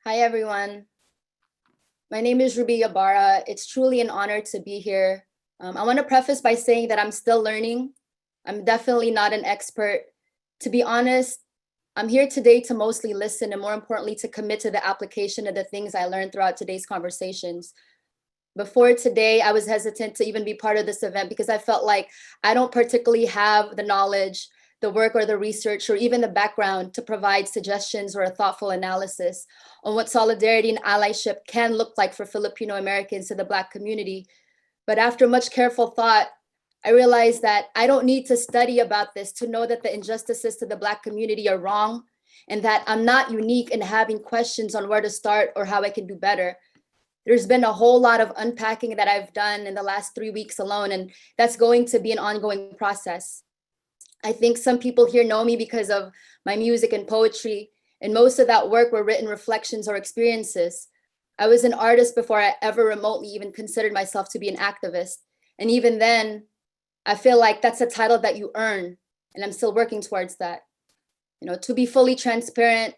Hi, everyone. My name is Ibarra. It's truly an honor to be here. I want to preface by saying that I'm still learning. I'm definitely not an expert. To be honest, I'm here today to mostly listen and more importantly, to commit to the application of the things I learned throughout today's conversations. Before today, I was hesitant to even be part of this event because I felt like I don't particularly have the knowledge, the work or the research, or even the background to provide suggestions or a thoughtful analysis on what solidarity and allyship can look like for Filipino Americans to the Black community. But after much careful thought, I realized that I don't need to study about this to know that the injustices to the Black community are wrong and that I'm not unique in having questions on where to start or how I can do better. There's been a whole lot of unpacking that I've done in the last 3 weeks alone, and that's going to be an ongoing process. I think some people here know me because of my music and poetry, and most of that work were written reflections or experiences. I was an artist before I ever remotely even considered myself to be an activist. And even then, I feel like that's a title that you earn, and I'm still working towards that. To be fully transparent,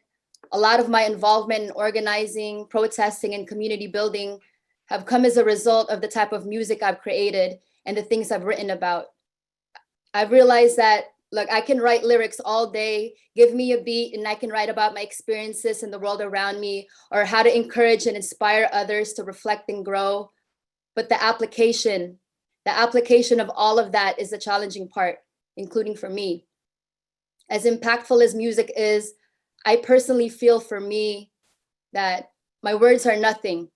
a lot of my involvement in organizing, protesting, and community building have come as a result of the type of music I've created and the things I've written about. I've realized that, look, I can write lyrics all day, give me a beat, and I can write about my experiences in the world around me or how to encourage and inspire others to reflect and grow. But the application of all of that is the challenging part, including for me. As impactful as music is, I personally feel for me that my words are nothing.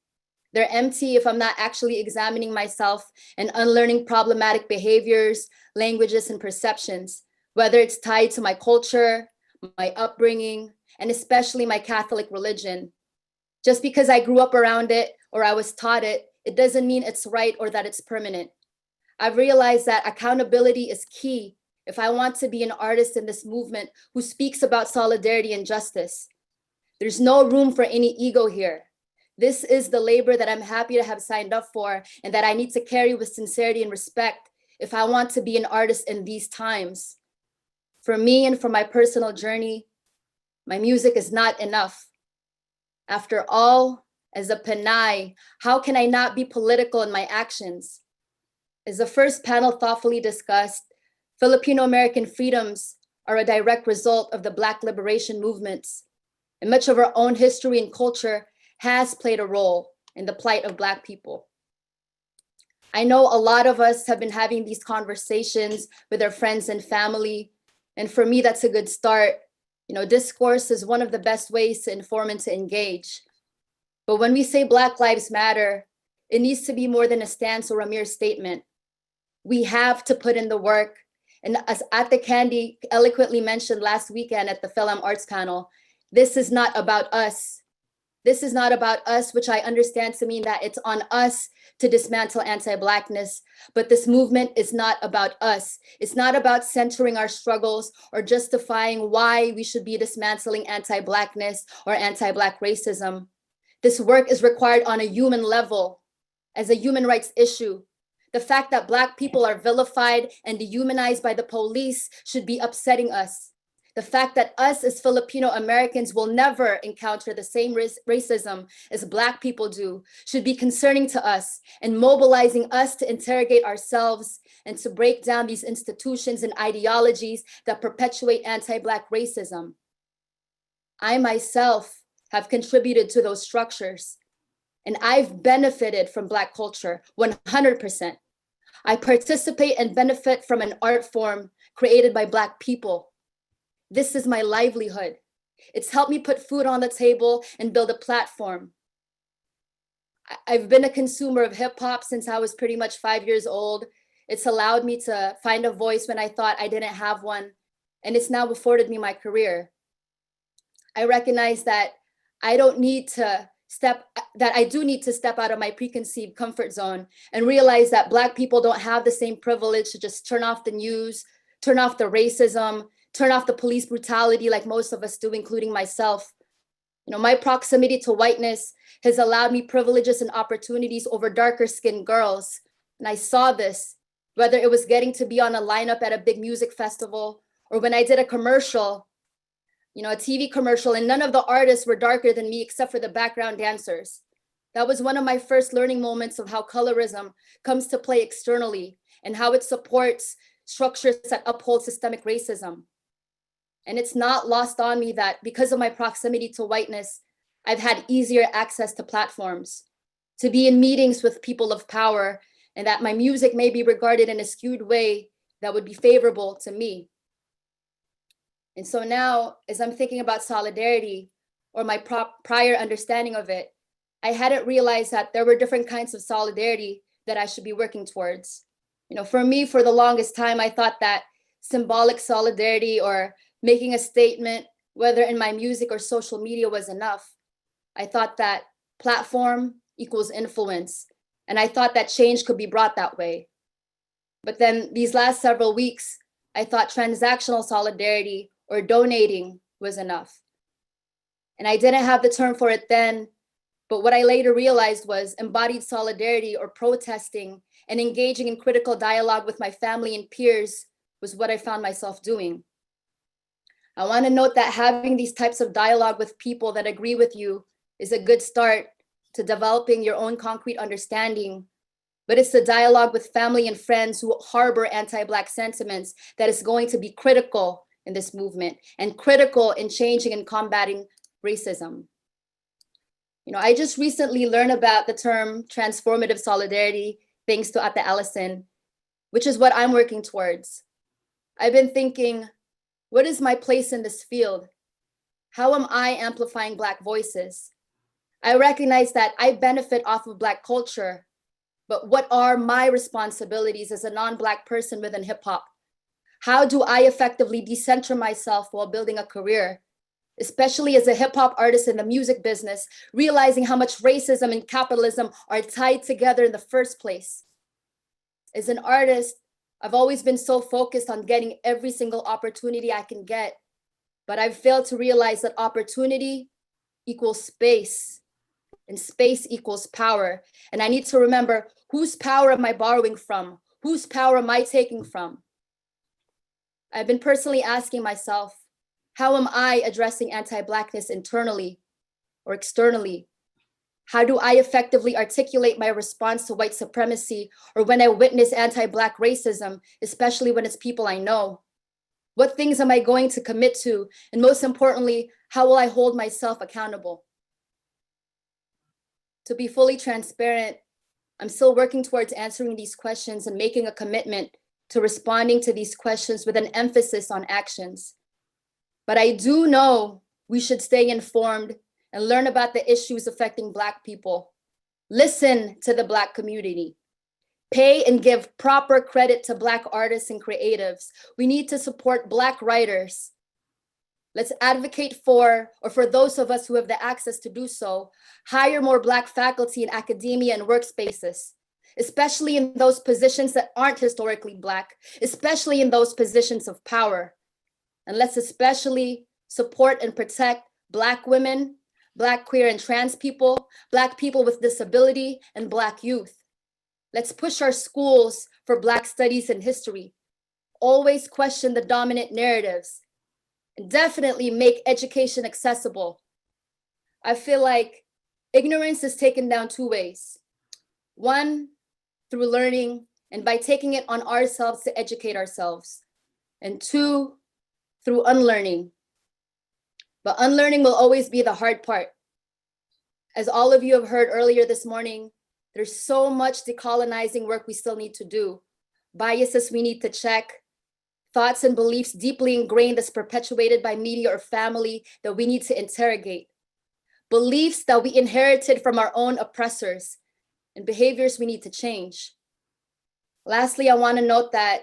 They're empty if I'm not actually examining myself and unlearning problematic behaviors, languages, and perceptions, whether it's tied to my culture, my upbringing, and especially my Catholic religion. Just because I grew up around it or I was taught it, it doesn't mean it's right or that it's permanent. I've realized that accountability is key if I want to be an artist in this movement who speaks about solidarity and justice. There's no room for any ego here. This is the labor that I'm happy to have signed up for and that I need to carry with sincerity and respect if I want to be an artist in these times. For me and for my personal journey, my music is not enough. After all, as a Pinay, how can I not be political in my actions? As the first panel thoughtfully discussed, Filipino American freedoms are a direct result of the Black liberation movements, and much of our own history and culture has played a role in the plight of Black people. I know a lot of us have been having these conversations with our friends and family, and for me, that's a good start. Discourse is one of the best ways to inform and to engage. But when we say Black Lives Matter, it needs to be more than a stance or a mere statement. We have to put in the work. And as Ate Candy eloquently mentioned last weekend at the Film Arts panel, this is not about us. This is not about us, which I understand to mean that it's on us to dismantle anti-Blackness, but this movement is not about us. It's not about centering our struggles or justifying why we should be dismantling anti-Blackness or anti-Black racism. This work is required on a human level, as a human rights issue. The fact that Black people are vilified and dehumanized by the police should be upsetting us. The fact that us as Filipino Americans will never encounter the same racism as Black people do should be concerning to us and mobilizing us to interrogate ourselves and to break down these institutions and ideologies that perpetuate anti-Black racism. I myself have contributed to those structures, and I've benefited from Black culture 100%. I participate and benefit from an art form created by Black people. This is my livelihood. It's helped me put food on the table and build a platform. I've been a consumer of hip hop since I was pretty much 5 years old. It's allowed me to find a voice when I thought I didn't have one, and it's now afforded me my career. I recognize that I do need to step out of my preconceived comfort zone and realize that Black people don't have the same privilege to just turn off the news, turn off the racism, turn off the police brutality like most of us do, including myself. My proximity to whiteness has allowed me privileges and opportunities over darker skinned girls. And I saw this, whether it was getting to be on a lineup at a big music festival or when I did a commercial. a TV commercial, and none of the artists were darker than me except for the background dancers. That was one of my first learning moments of how colorism comes to play externally and how it supports structures that uphold systemic racism. And it's not lost on me that because of my proximity to whiteness, I've had easier access to platforms, to be in meetings with people of power, and that my music may be regarded in a skewed way that would be favorable to me. And so now, as I'm thinking about solidarity or my prior understanding of it, I hadn't realized that there were different kinds of solidarity that I should be working towards. For me, for the longest time, I thought that symbolic solidarity or making a statement, whether in my music or social media, was enough. I thought that platform equals influence, and I thought that change could be brought that way. But then these last several weeks, I thought transactional solidarity or donating was enough. And I didn't have the term for it then, but what I later realized was embodied solidarity or protesting and engaging in critical dialogue with my family and peers was what I found myself doing. I want to note that having these types of dialogue with people that agree with you is a good start to developing your own concrete understanding, but it's the dialogue with family and friends who harbor anti-Black sentiments that is going to be critical in this movement and critical in changing and combating racism. I just recently learned about the term transformative solidarity thanks to Ate Allison, which is what I'm working towards. I've been thinking, what is my place in this field? How am I amplifying Black voices? I recognize that I benefit off of Black culture, but what are my responsibilities as a non-Black person within hip hop? How do I effectively decenter myself while building a career? Especially as a hip hop artist in the music business, realizing how much racism and capitalism are tied together in the first place. As an artist, I've always been so focused on getting every single opportunity I can get, but I've failed to realize that opportunity equals space, and space equals power. And I need to remember, whose power am I borrowing from? Whose power am I taking from? I've been personally asking myself, how am I addressing anti-Blackness internally or externally? How do I effectively articulate my response to white supremacy or when I witness anti-Black racism, especially when it's people I know? What things am I going to commit to? And most importantly, how will I hold myself accountable? To be fully transparent, I'm still working towards answering these questions and making a commitment to responding to these questions with an emphasis on actions. But I do know we should stay informed and learn about the issues affecting Black people. Listen to the Black community. Pay and give proper credit to Black artists and creatives. We need to support Black writers. Let's advocate for, or for those of us who have the access to do so, hire more Black faculty in academia and workspaces, especially in those positions that aren't historically Black, especially in those positions of power. And let's especially support and protect Black women, Black queer and trans people, Black people with disability, and Black youth. Let's push our schools for Black studies and history. Always question the dominant narratives, and definitely make education accessible. I feel like ignorance is taken down two ways. One, through learning and by taking it on ourselves to educate ourselves. And two, through unlearning. But unlearning will always be the hard part. As all of you have heard earlier this morning, there's so much decolonizing work we still need to do. Biases we need to check, thoughts and beliefs deeply ingrained as perpetuated by media or family that we need to interrogate. Beliefs that we inherited from our own oppressors and behaviors we need to change. Lastly, I want to note that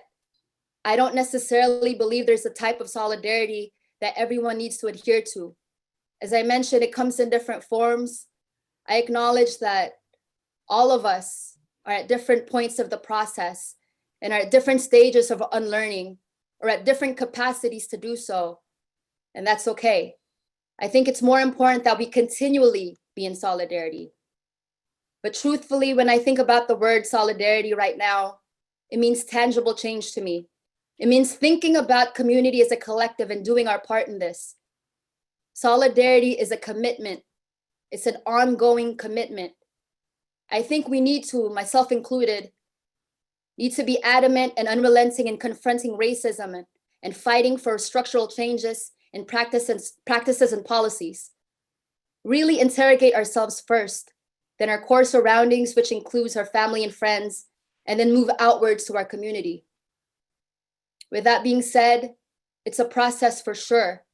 I don't necessarily believe there's a type of solidarity that everyone needs to adhere to. As I mentioned, it comes in different forms. I acknowledge that all of us are at different points of the process and are at different stages of unlearning or at different capacities to do so. And that's okay. I think it's more important that we continually be in solidarity. But truthfully, when I think about the word solidarity right now, it means tangible change to me. It means thinking about community as a collective and doing our part in this. Solidarity is a commitment. It's an ongoing commitment. I think we need to, myself included, need to be adamant and unrelenting in confronting racism and fighting for structural changes in practices and policies. Really interrogate ourselves first, then our core surroundings, which includes our family and friends, and then move outwards to our community. With that being said, it's a process for sure.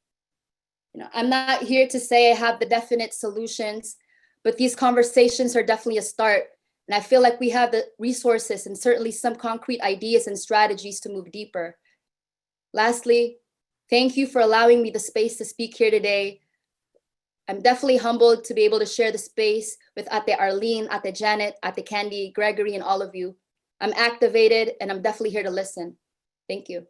I'm not here to say I have the definite solutions, but these conversations are definitely a start. And I feel like we have the resources and certainly some concrete ideas and strategies to move deeper. Lastly, thank you for allowing me the space to speak here today. I'm definitely humbled to be able to share the space with Ate Arlene, Ate Janet, Ate Candy, Gregory, and all of you. I'm activated and I'm definitely here to listen. Thank you.